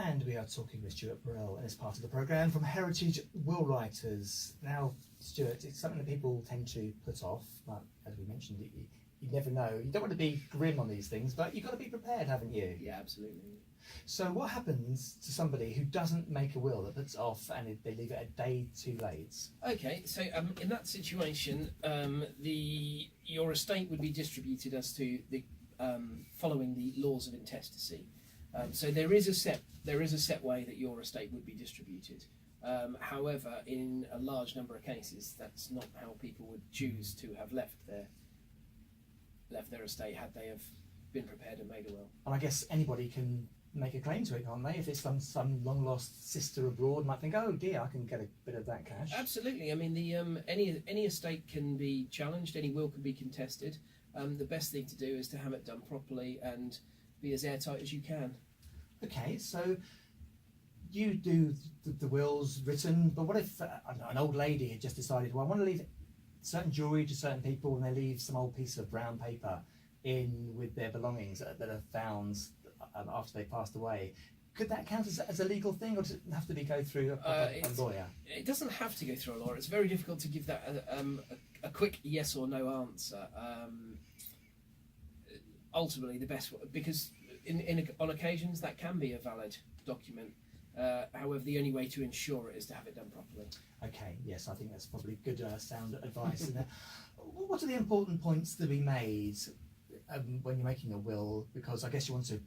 And we are talking with Stuart Burrell as part of the programme from Heritage Will Writers. Now, Stuart, it's something that people tend to put off, but as we mentioned, you never know. You don't want to be grim on these things, but you've got to be prepared, haven't you? Yeah, absolutely. So what happens to somebody who doesn't make a will, that puts off and they leave it a day too late? Okay, so in that situation, your estate would be distributed as to the following the laws of intestacy. So there is a set way that your estate would be distributed. However, in a large number of cases, that's not how people would choose to have left their estate had they have been prepared and made a will. And I guess anybody can make a claim to it, can't they? If it's some long lost sister abroad, might think, oh dear, I can get a bit of that cash. Absolutely. I mean, any estate can be challenged, any will can be contested. The best thing to do is to have it done properly and be as airtight as you can. Okay, so you do the wills written, but what if an old lady had just decided, well, I want to leave certain jewellery to certain people, and they leave some old piece of brown paper in with their belongings that are found after they passed away? Could that count as a legal thing, or does it have to go through a lawyer? It doesn't have to go through a lawyer. It's very difficult to give that a quick yes or no answer. Ultimately, the best, because on occasions that can be a valid document. However, the only way to ensure it is to have it done properly. Okay, yes, I think that's probably good sound advice. What are the important points to be made when you're making a will? Because I guess you want to,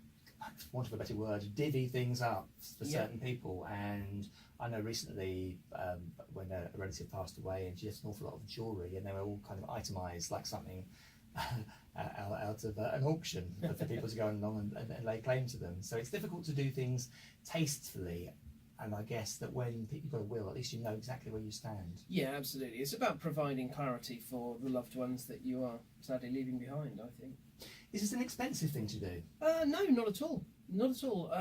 for want of a better word, divvy things up for certain people. And I know recently when a relative passed away and she had an awful lot of jewellery, and they were all kind of itemised like something out of an auction for people to go along and lay claim to them. So it's difficult to do things tastefully, and I guess that when you've got a will, at least you know exactly where you stand. Yeah, absolutely. It's about providing clarity for the loved ones that you are sadly leaving behind, I think. Is this an expensive thing to do? No, not at all. Not at all.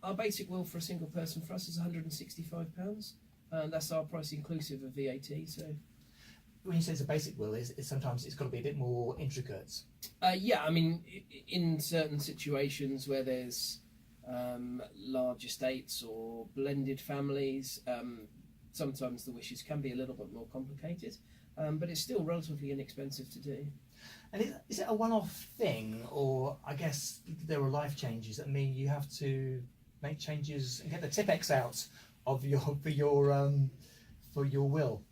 Our basic will for a single person for us is £165, and that's our price inclusive of VAT. So when you say it's a basic will, is sometimes it's got to be a bit more intricate? Yeah, I mean, in certain situations where there's large estates or blended families, sometimes the wishes can be a little bit more complicated, but it's still relatively inexpensive to do. And is it a one-off thing, or I guess there are life changes that mean you have to make changes and get the Tipp-Ex out of for your will?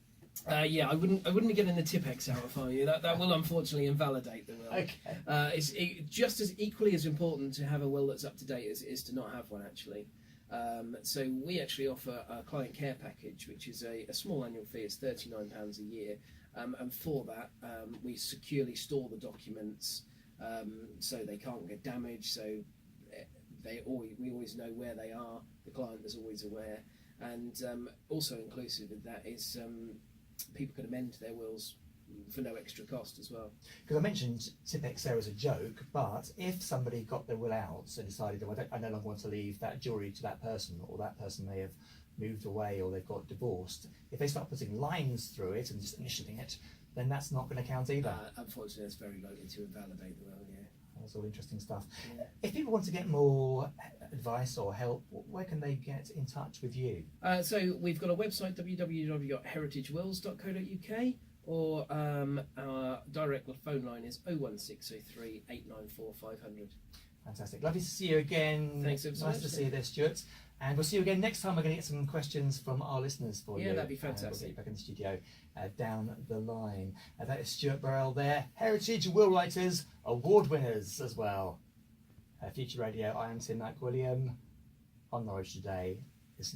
Yeah, I wouldn't be getting the Tipp-Ex out if I were you. That will unfortunately invalidate the will. Okay. It's just as equally as important to have a will that's up to date as it is to not have one, actually. So we actually offer a client care package, which is a small annual fee. It's £39 a year, and for that we securely store the documents so they can't get damaged. So we always know where they are. The client is always aware, and also inclusive of that is people can amend their wills for no extra cost as well. Because I mentioned Tipp-Ex there as a joke, but if somebody got their will out and decided, oh, I no longer want to leave that jewellery to that person, or that person may have moved away or they've got divorced, if they start putting lines through it and just initialing it, then that's not going to count either. Unfortunately, it's very likely to invalidate the will, yeah. That's all interesting stuff. Yeah. If people want to get more advice or help, where can they get in touch with you? So we've got a website, www.heritagewills.co.uk, or our direct phone line is 01603 894 500. Fantastic. Lovely to see you again. Thanks so much. Nice to see you there, Stuart. And we'll see you again next time. We're going to get some questions from our listeners for you. Yeah, that'd be We'll fantastic. get you back in the studio down the line. That is Stuart Burrell there. Heritage Will Writers, award winners as well. Future Radio, I am Tim MacWilliam on Norwich Today. It's